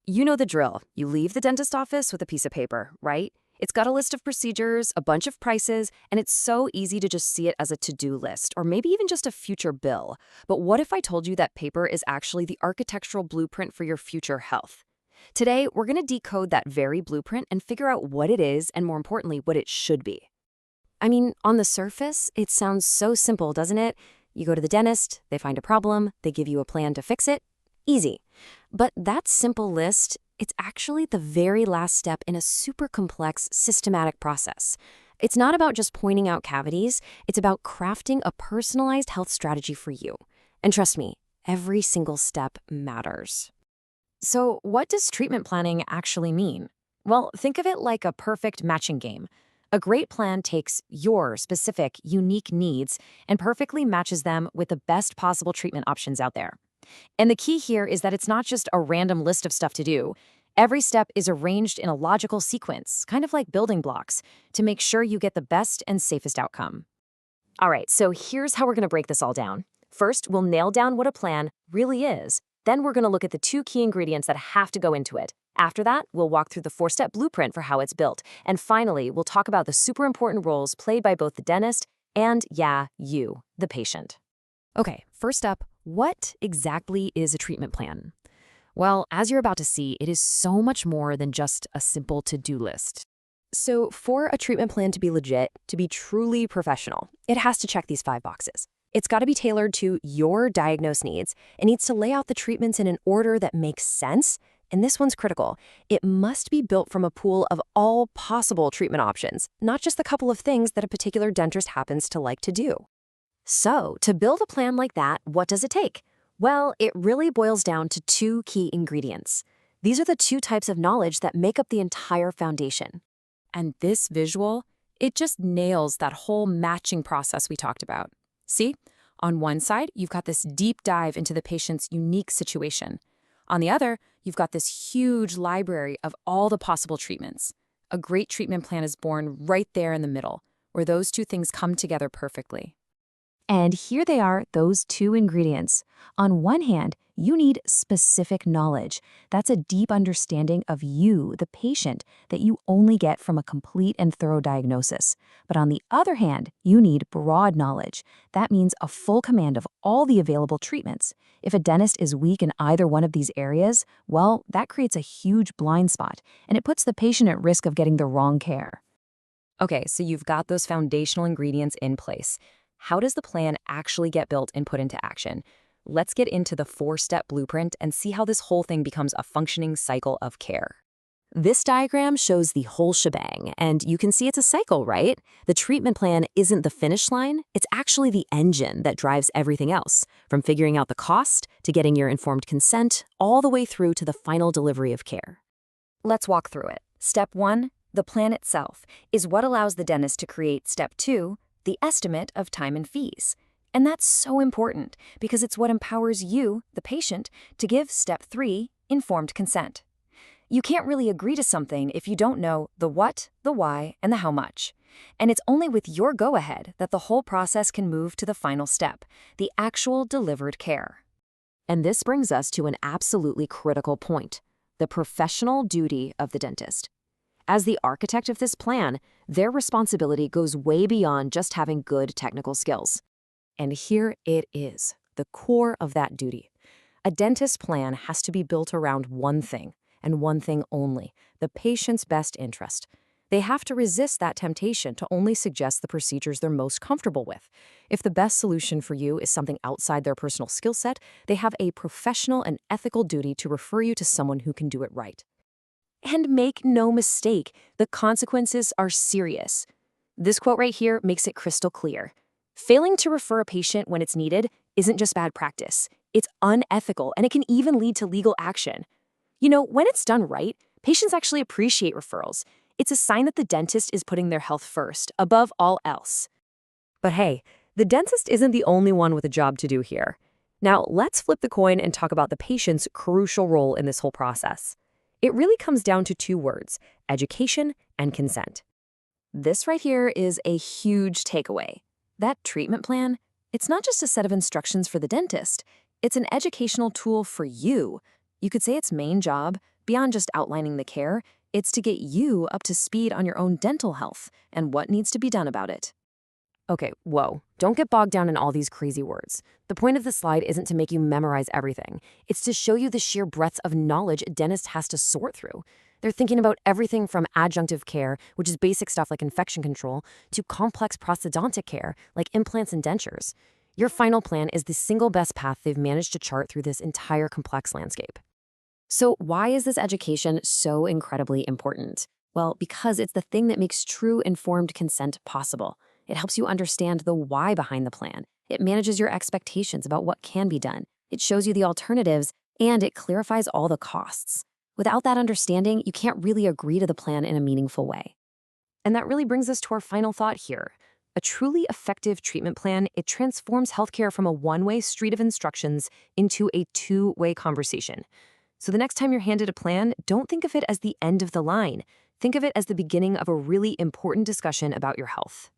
You know the drill. You leave the dentist office with a piece of paper, right? It's got a list of procedures, a bunch of prices, and it's so easy to just see it as a to-do list, or maybe even just a future bill. But what if I told you that paper is actually the architectural blueprint for your future health? Today, we're going to decode that very blueprint and figure out what it is and, more importantly, what it should be. I mean, on the surface, it sounds so simple, doesn't it? You go to the dentist, they find a problem, they give you a plan to fix it. Easy. But that simple list, it's actually the very last step in a super complex, systematic process. It's not about just pointing out cavities, it's about crafting a personalized health strategy for you. And trust me, every single step matters. So, what does treatment planning actually mean? Well, think of it like a perfect matching game. A great plan takes your specific, unique needs and perfectly matches them with the best possible treatment options out there. And the key here is that it's not just a random list of stuff to do. Every step is arranged in a logical sequence, kind of like building blocks, to make sure you get the best and safest outcome. All right, so here's how we're going to break this all down. First, we'll nail down what a plan really is. Then we're going to look at the two key ingredients that have to go into it. After that, we'll walk through the four-step blueprint for how it's built. And finally, we'll talk about the super important roles played by both the dentist and, yeah, you, the patient. Okay, first up, what exactly is a treatment plan? Well, as you're about to see, it is so much more than just a simple to-do list. So for a treatment plan to be legit, to be truly professional, it has to check these 5 boxes. It's got to be tailored to your diagnosed needs. It needs to lay out the treatments in an order that makes sense. And this one's critical. It must be built from a pool of all possible treatment options, not just the couple of things that a particular dentist happens to like to do. So, to build a plan like that, what does it take? Well, it really boils down to 2 key ingredients. These are the 2 types of knowledge that make up the entire foundation. And this visual, it just nails that whole matching process we talked about. See? On one side, you've got this deep dive into the patient's unique situation. On the other, you've got this huge library of all the possible treatments. A great treatment plan is born right there in the middle, where those 2 things come together perfectly. And here they are, those 2 ingredients. On one hand, you need specific knowledge. That's a deep understanding of you, the patient, that you only get from a complete and thorough diagnosis. But on the other hand, you need broad knowledge. That means a full command of all the available treatments. If a dentist is weak in either one of these areas, well, that creates a huge blind spot, and it puts the patient at risk of getting the wrong care. Okay, so you've got those foundational ingredients in place. How does the plan actually get built and put into action? Let's get into the 4-step blueprint and see how this whole thing becomes a functioning cycle of care. This diagram shows the whole shebang, and you can see it's a cycle, right? The treatment plan isn't the finish line, it's actually the engine that drives everything else, from figuring out the cost to getting your informed consent, all the way through to the final delivery of care. Let's walk through it. Step 1, the plan itself, is what allows the dentist to create Step 2, the estimate of time and fees. And that's so important because it's what empowers you, the patient, to give Step 3, informed consent. You can't really agree to something if you don't know the what, the why, and the how much. And it's only with your go-ahead that the whole process can move to the final step, the actual delivered care. And this brings us to an absolutely critical point, the professional duty of the dentist. As the architect of this plan, their responsibility goes way beyond just having good technical skills. And here it is, the core of that duty. A dentist plan has to be built around one thing, and one thing only, the patient's best interest. They have to resist that temptation to only suggest the procedures they're most comfortable with. If the best solution for you is something outside their personal skill set, they have a professional and ethical duty to refer you to someone who can do it right. And make no mistake, the consequences are serious. This quote right here makes it crystal clear. Failing to refer a patient when it's needed isn't just bad practice. It's unethical, and it can even lead to legal action. You know, when it's done right, patients actually appreciate referrals. It's a sign that the dentist is putting their health first, above all else. But hey, the dentist isn't the only one with a job to do here. Now, let's flip the coin and talk about the patient's crucial role in this whole process. It really comes down to 2 words, education and consent. This right here is a huge takeaway. That treatment plan, it's not just a set of instructions for the dentist. It's an educational tool for you. You could say its main job, Beyond just outlining the care, it's to get you up to speed on your own dental health and what needs to be done about it. Okay, whoa. Don't get bogged down in all these crazy words. The point of the slide isn't to make you memorize everything. It's to show you the sheer breadth of knowledge a dentist has to sort through. They're thinking about everything from adjunctive care, which is basic stuff like infection control, to complex prosthodontic care, like implants and dentures. Your final plan is the single best path they've managed to chart through this entire complex landscape. So why is this education so incredibly important? Well, because it's the thing that makes true informed consent possible. It helps you understand the why behind the plan. It manages your expectations about what can be done. It shows you the alternatives, and it clarifies all the costs. Without that understanding, you can't really agree to the plan in a meaningful way. And that really brings us to our final thought here. A truly effective treatment plan, it transforms healthcare from a one-way street of instructions into a two-way conversation. So the next time you're handed a plan, don't think of it as the end of the line. Think of it as the beginning of a really important discussion about your health.